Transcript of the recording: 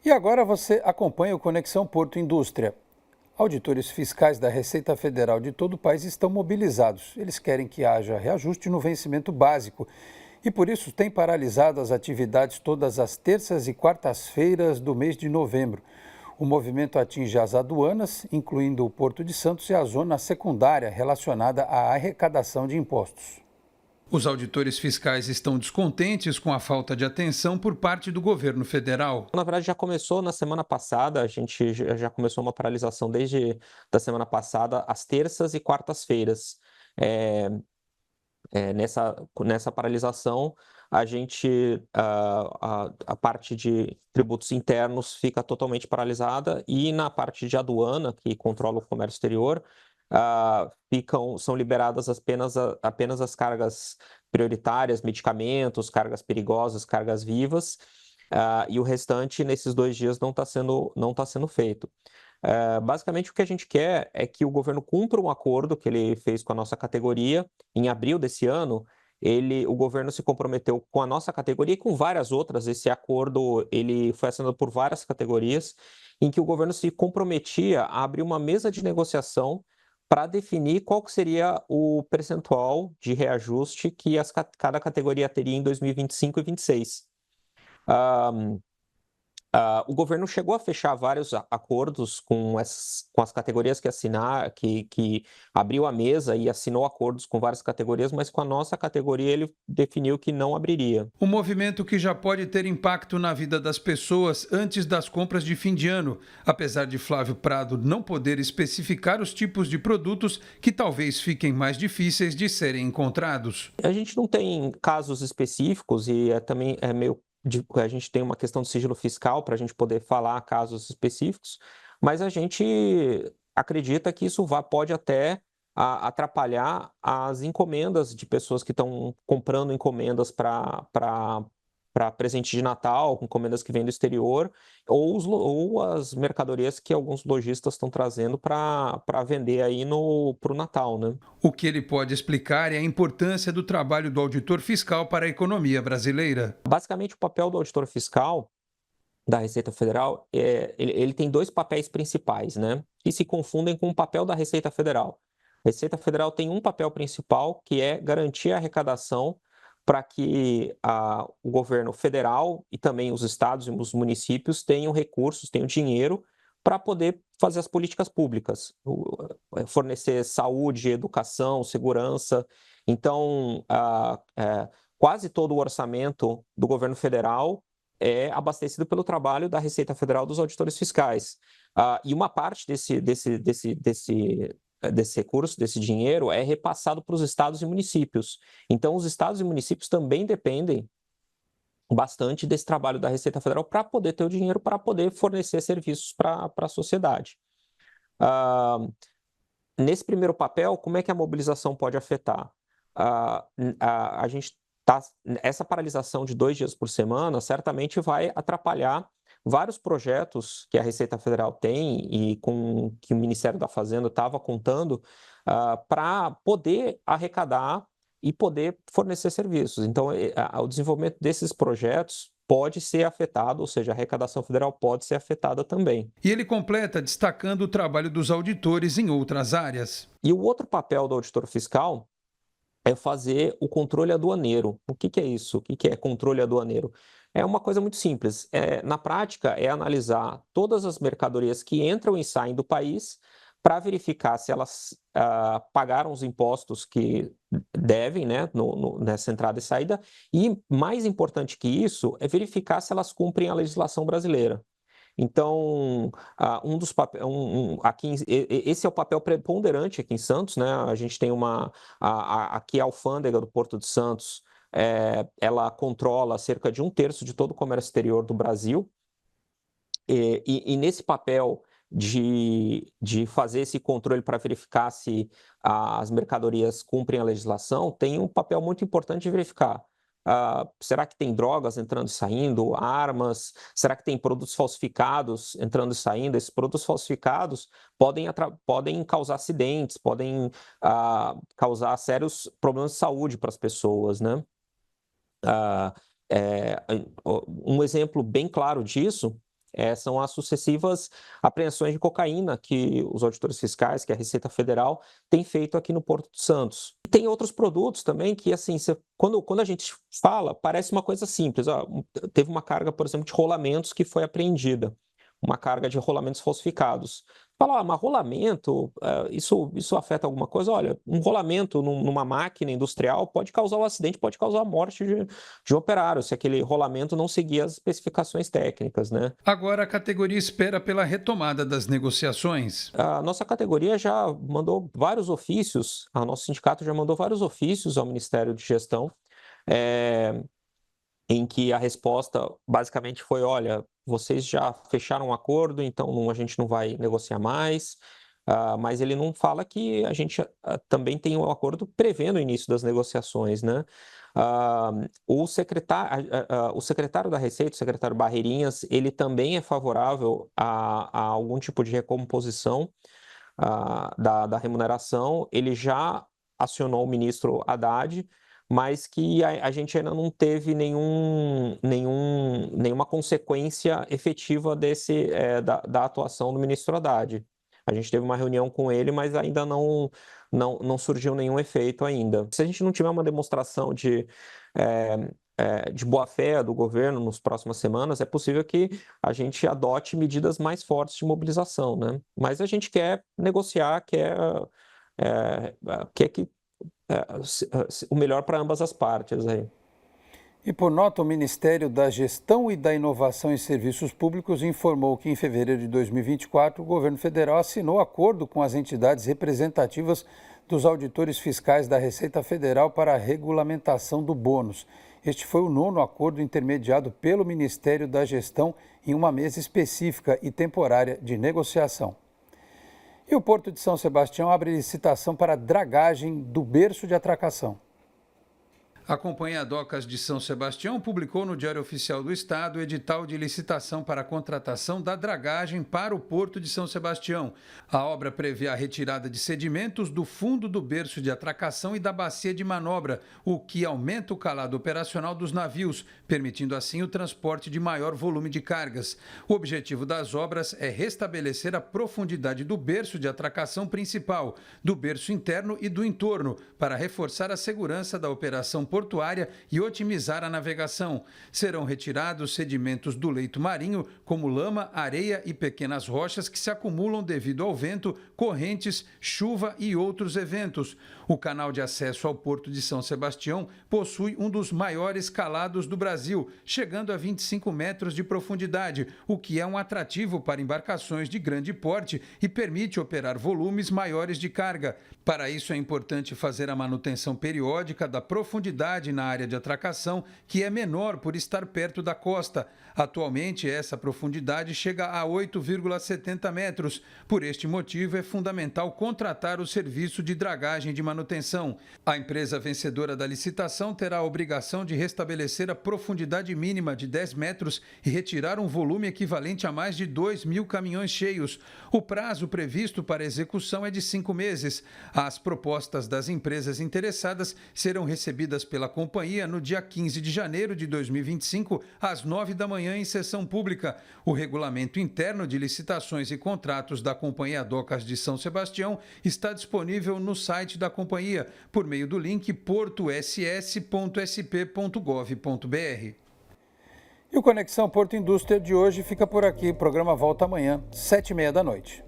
E agora você acompanha o Conexão Porto Indústria. Auditores fiscais da Receita Federal de todo o país estão mobilizados. Eles querem que haja reajuste no vencimento básico e, por isso, têm paralisado as atividades todas as terças e quartas-feiras do mês de novembro. O movimento atinge as aduanas, incluindo o Porto de Santos e a zona secundária relacionada à arrecadação de impostos. Os auditores fiscais estão descontentes com a falta de atenção por parte do governo federal. Na verdade, já começou na semana passada, a gente já começou uma paralisação desde da semana passada, às terças e quartas-feiras. Nessa paralisação, a gente, a parte de tributos internos fica totalmente paralisada e na parte de aduana, que controla o comércio exterior, são liberadas apenas as cargas prioritárias, medicamentos, cargas perigosas, cargas vivas, e o restante, nesses 2 dias, não tá sendo feito. Basicamente, o que a gente quer é que o governo cumpra um acordo que ele fez com a nossa categoria. Em abril desse ano, o governo se comprometeu com a nossa categoria e com várias outras. Esse acordo ele foi assinado por várias categorias, em que o governo se comprometia a abrir uma mesa de negociação para definir qual que seria o percentual de reajuste que cada categoria teria em 2025 e 2026. O governo chegou a fechar vários acordos com as categorias que abriu a mesa e assinou acordos com várias categorias, mas com a nossa categoria ele definiu que não abriria. Um movimento que já pode ter impacto na vida das pessoas antes das compras de fim de ano, apesar de Flávio Prado não poder especificar os tipos de produtos que talvez fiquem mais difíceis de serem encontrados. A gente não tem casos específicos e também é meio a gente tem uma questão de sigilo fiscal para a gente poder falar casos específicos, mas a gente acredita que isso pode até atrapalhar as encomendas de pessoas que estão comprando encomendas para presente de Natal, encomendas que vêm do exterior, ou as mercadorias que alguns lojistas estão trazendo para vender aí para o Natal, né? O que ele pode explicar é a importância do trabalho do auditor fiscal para a economia brasileira. Basicamente, o papel do auditor fiscal da Receita Federal, ele tem 2 papéis principais, né, que se confundem com o papel da Receita Federal. A Receita Federal tem um papel principal, que é garantir a arrecadação para que o governo federal e também os estados e os municípios tenham recursos, tenham dinheiro para poder fazer as políticas públicas, fornecer saúde, educação, segurança. Então, quase todo o orçamento do governo federal é abastecido pelo trabalho da Receita Federal dos auditores fiscais. E uma parte desse recurso, desse dinheiro, é repassado para os estados e municípios. Então, os estados e municípios também dependem bastante desse trabalho da Receita Federal para poder ter o dinheiro para poder fornecer serviços para a sociedade. Nesse primeiro papel, como é que a mobilização pode afetar? A gente essa paralisação de 2 dias por semana certamente vai atrapalhar vários projetos que a Receita Federal tem e com que o Ministério da Fazenda estava contando para poder arrecadar e poder fornecer serviços. Então, o desenvolvimento desses projetos pode ser afetado, ou seja, a arrecadação federal pode ser afetada também. E ele completa destacando o trabalho dos auditores em outras áreas. E o outro papel do auditor fiscal é fazer o controle aduaneiro. O que é isso? O que é controle aduaneiro? É uma coisa muito simples. Na prática, é analisar todas as mercadorias que entram e saem do país para verificar se elas pagaram os impostos que devem, né, nessa entrada e saída. E, mais importante que isso, é verificar se elas cumprem a legislação brasileira. Então, esse é o papel preponderante aqui em Santos, né? A gente tem aqui a alfândega do Porto de Santos, ela controla cerca de 1/3 de todo o comércio exterior do Brasil, e nesse papel de fazer esse controle para verificar se as mercadorias cumprem a legislação, tem um papel muito importante de verificar. Será que tem drogas entrando e saindo, armas? Será que tem produtos falsificados entrando e saindo? Esses produtos falsificados podem causar acidentes, podem causar sérios problemas de saúde para as pessoas, né? Um exemplo bem claro disso são as sucessivas apreensões de cocaína que os auditores fiscais, que a Receita Federal, tem feito aqui no Porto de Santos. E tem outros produtos também que, assim, quando a gente fala, parece uma coisa simples. Teve uma carga, por exemplo, de rolamentos que foi apreendida, uma carga de rolamentos falsificados. Fala, mas rolamento, isso afeta alguma coisa? Olha, um rolamento numa máquina industrial pode causar um acidente, pode causar a morte de um operário, se aquele rolamento não seguir as especificações técnicas, né? Agora a categoria espera pela retomada das negociações. A nossa categoria já mandou vários ofícios, o nosso sindicato já mandou vários ofícios ao Ministério de Gestão, em que a resposta basicamente foi: olha, vocês já fecharam um acordo, então a gente não vai negociar mais, mas ele não fala que a gente também tem um acordo prevendo o início das negociações, né? O secretário da Receita, o secretário Barreirinhas, ele também é favorável a algum tipo de recomposição da remuneração. Ele já acionou o ministro Haddad, mas que a gente ainda não teve nenhuma consequência efetiva da atuação do ministro Haddad. A gente teve uma reunião com ele, mas ainda não surgiu nenhum efeito ainda. Se a gente não tiver uma demonstração de boa-fé do governo nas próximas semanas, é possível que a gente adote medidas mais fortes de mobilização, né? Mas a gente quer negociar, quer que o melhor para ambas as partes aí. E por nota, o Ministério da Gestão e da Inovação em Serviços Públicos informou que em fevereiro de 2024 o governo federal assinou acordo com as entidades representativas dos auditores fiscais da Receita Federal para a regulamentação do bônus. Este foi o 9º acordo intermediado pelo Ministério da Gestão em uma mesa específica e temporária de negociação. E o Porto de São Sebastião abre licitação para a dragagem do berço de atracação. A Companhia Docas de São Sebastião publicou no Diário Oficial do Estado o edital de licitação para a contratação da dragagem para o Porto de São Sebastião. A obra prevê a retirada de sedimentos do fundo do berço de atracação e da bacia de manobra, o que aumenta o calado operacional dos navios, permitindo assim o transporte de maior volume de cargas. O objetivo das obras é restabelecer a profundidade do berço de atracação principal, do berço interno e do entorno, para reforçar a segurança da operação portuária e otimizar a navegação. Serão retirados sedimentos do leito marinho, como lama, areia e pequenas rochas que se acumulam devido ao vento, correntes, chuva e outros eventos. O canal de acesso ao Porto de São Sebastião possui um dos maiores calados do Brasil, chegando a 25 metros de profundidade, o que é um atrativo para embarcações de grande porte e permite operar volumes maiores de carga. Para isso é importante fazer a manutenção periódica da profundidade na área de atracação, que é menor por estar perto da costa. Atualmente, essa profundidade chega a 8,70 metros. Por este motivo, é fundamental contratar o serviço de dragagem de manutenção. A empresa vencedora da licitação terá a obrigação de restabelecer a profundidade mínima de 10 metros e retirar um volume equivalente a mais de 2.000 caminhões cheios. O prazo previsto para execução é de 5 meses. As propostas das empresas interessadas serão recebidas pela companhia no dia 15 de janeiro de 2025, às 9 da manhã, em sessão pública. O regulamento interno de licitações e contratos da Companhia Docas de São Sebastião está disponível no site da companhia, por meio do link portoss.sp.gov.br. E o Conexão Porto Indústria de hoje fica por aqui. O programa volta amanhã, 19h30 da noite.